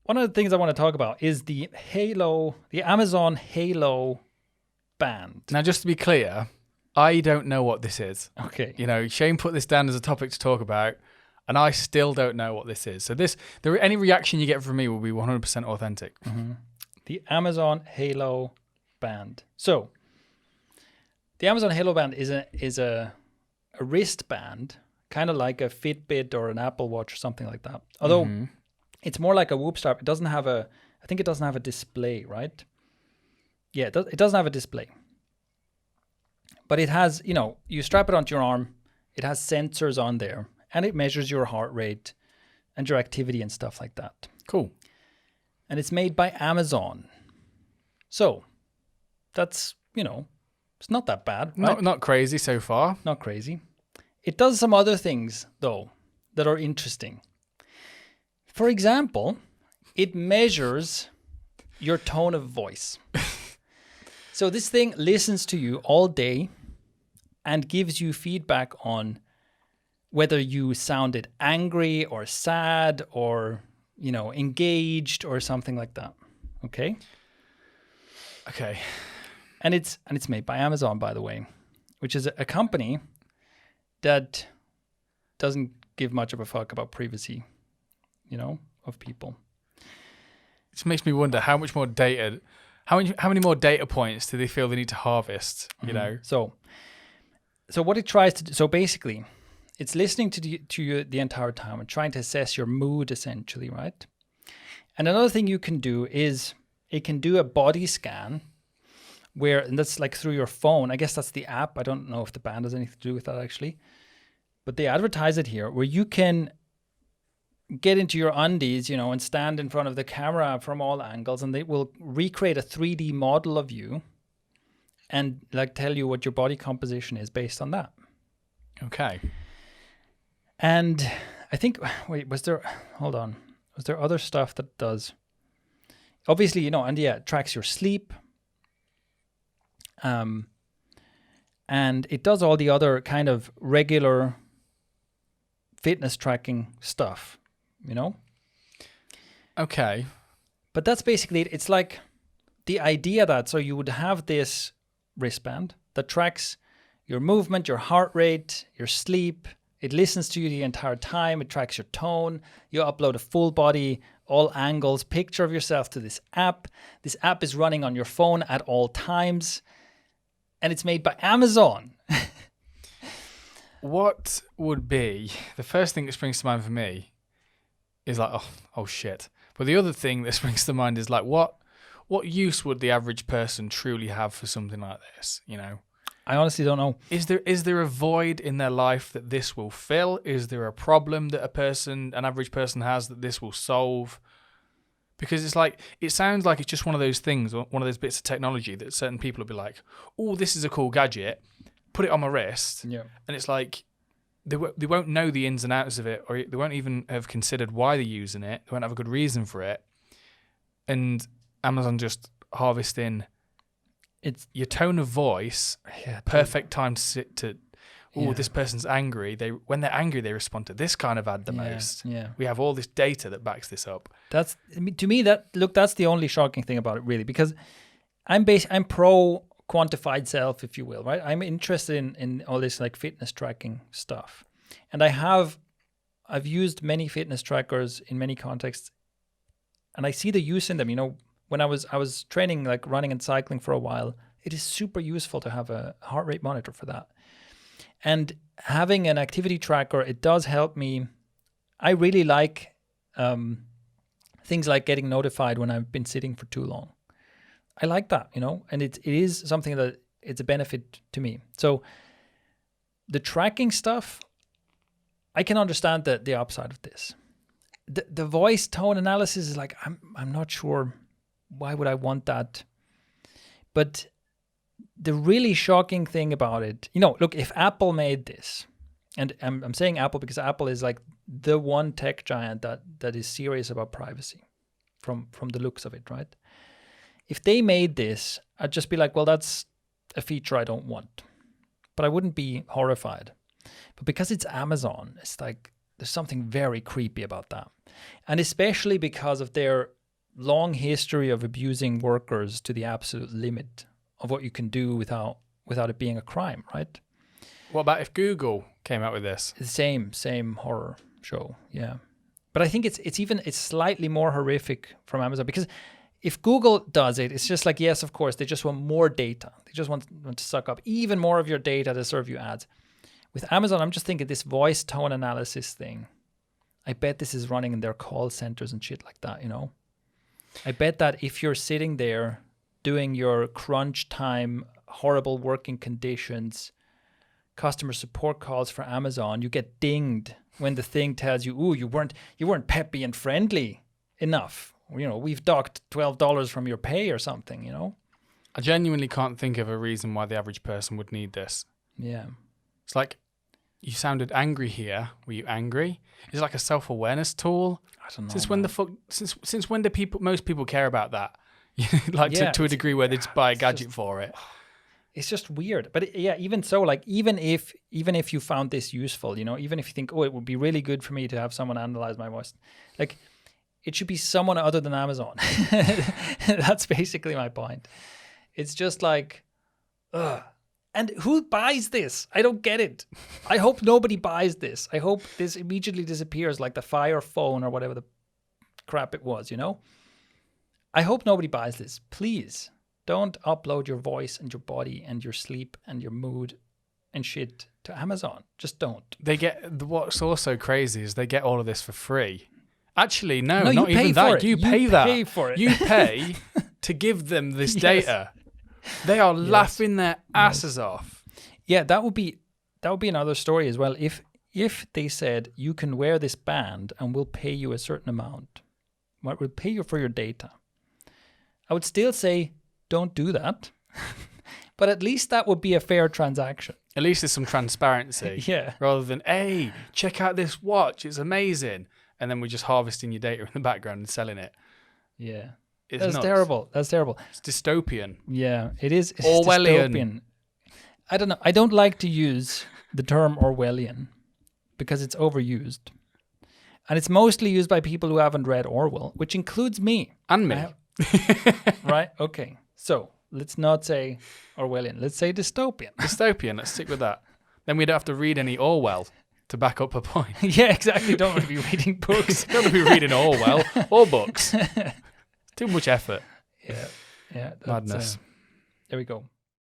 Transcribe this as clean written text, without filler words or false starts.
one of the things I want to talk about is the Amazon Halo Band. Now, just to be clear, I don't know what this is. Okay. You know, Shane put this down as a topic to talk about, and I still don't know what this is. So any reaction you get from me will be 100% authentic. Mm-hmm. The Amazon Halo Band. So, the Amazon Halo Band is a wristband, kind of like a Fitbit or an Apple Watch or something like that. Although it's more like a Whoop Strap. I think it doesn't have a display, right? Yeah, it doesn't have a display. But it has, you strap it onto your arm, it has sensors on there, and it measures your heart rate and your activity and stuff like that. Cool. And it's made by Amazon. So, that's, it's not that bad, right? Not crazy so far. Not crazy. It does some other things, though, that are interesting. For example, it measures your tone of voice. So this thing listens to you all day and gives you feedback on whether you sounded angry or sad or, engaged or something like that. Okay? Okay. And it's made by Amazon, by the way, which is a company that doesn't give much of a fuck about privacy, of people. It makes me wonder how much more data, how many more data points do they feel they need to harvest? So what it tries to do, so basically, it's listening to you the entire time and trying to assess your mood, essentially, right? And another thing you can do is it can do a body scan and that's like through your phone. I guess that's the app. I don't know if the band has anything to do with that actually, but they advertise it here where you can get into your undies, and stand in front of the camera from all angles, and they will recreate a 3D model of you and tell you what your body composition is based on that. Okay. And I think, was there other stuff that does? Obviously, it tracks your sleep. And it does all the other kind of regular fitness tracking stuff, Okay. But that's basically it. It's like the idea that, so you would have this wristband that tracks your movement, your heart rate, your sleep. It listens to you the entire time. It tracks your tone. You upload a full body, all angles picture of yourself to this app. This app is running on your phone at all times. And it's made by Amazon. What would be the first thing that springs to mind for me is like, oh shit. But the other thing that springs to mind is like, what use would the average person truly have for something like this? I honestly don't know. Is there a void in their life that this will fill? Is there a problem that an average person has that this will solve? Because it sounds like it's just one of those things, one of those bits of technology that certain people will be like, oh, this is a cool gadget, put it on my wrist. Yeah. And it's like, they won't know the ins and outs of it, or they won't even have considered why they're using it. They won't have a good reason for it. And Amazon just harvesting your tone of voice, perfect time to sit to, this person's angry. When they're angry, they respond to this kind of ad the most. Yeah. We have all this data that backs this up. That's the only shocking thing about it, really, because I'm pro quantified self, if you will, right? I'm interested in all this fitness tracking stuff. And I've used many fitness trackers in many contexts, and I see the use in them. When I was training running and cycling for a while, it is super useful to have a heart rate monitor for that. And having an activity tracker, it does help me. I really like things like getting notified when I've been sitting for too long. I like that, and it is something that it's a benefit to me. So the tracking stuff, I can understand the upside of this. The voice tone analysis is I'm not sure why would I want that. But the really shocking thing about it, look, if Apple made this, and I'm saying Apple because Apple is the one tech giant that is serious about privacy from the looks of it, right? If they made this, I'd just be like, well, that's a feature I don't want. But I wouldn't be horrified. But because it's Amazon, it's there's something very creepy about that. And especially because of their long history of abusing workers to the absolute limit of what you can do without it being a crime, right? What about if Google came out with this? Same horror show, yeah. But I think it's slightly more horrific from Amazon, because if Google does it, it's just like, yes, of course, they just want more data. They just want to suck up even more of your data to serve you ads. With Amazon, I'm just thinking this voice tone analysis thing. I bet this is running in their call centers and shit like that, you know? I bet that if you're sitting there doing your crunch time, horrible working conditions, customer support calls for Amazon, you get dinged when the thing tells you, "Ooh, you weren't peppy and friendly enough. You know, we've docked $12 from your pay or something," you know? I genuinely can't think of a reason why the average person would need this. Yeah. It's like, you sounded angry here. Were you angry? Is it like a self-awareness tool? I don't know. Since when since when do most people care about that? Like to a degree where they just buy a gadget for it. It's just weird. But even so, like even if you found this useful, you know, even if you think, oh, it would be really good for me to have someone analyze my voice, like it should be someone other than Amazon. That's basically my point. It's just like, ugh. And who buys this? I don't get it. I hope nobody buys this. I hope this immediately disappears like the Fire Phone or whatever the crap it was, you know? I hope nobody buys this. Please don't upload your voice and your body and your sleep and your mood and shit to Amazon. Just don't. What's also crazy is they get all of this for free. Actually, no, you not pay even for that. it. You pay that. Pay for it. You pay to give them this Yes. data. They are laughing their asses off. Yeah, that would be another story as well. If they said you can wear this band and we'll pay you a certain amount, we'll pay you for your data, I would still say don't do that. But at least that would be a fair transaction. At least there's some transparency. Yeah. Rather than, hey, check out this watch, it's amazing. And then we're just harvesting your data in the background and selling it. Yeah. It's That's nuts. terrible. That's terrible. It's dystopian. Yeah, it is. It's Orwellian. dystopian. I don't know. I don't like to use the term Orwellian because it's overused. And it's mostly used by people who haven't read Orwell, which includes me. And me. Right? Okay. So let's not say Orwellian. Let's say dystopian. Dystopian, let's stick with that. Then we don't have to read any Orwell to back up a point. Yeah, exactly. Don't want to be reading books. Don't want to be reading Orwell or books. Too much effort. Yeah. Madness. There we go.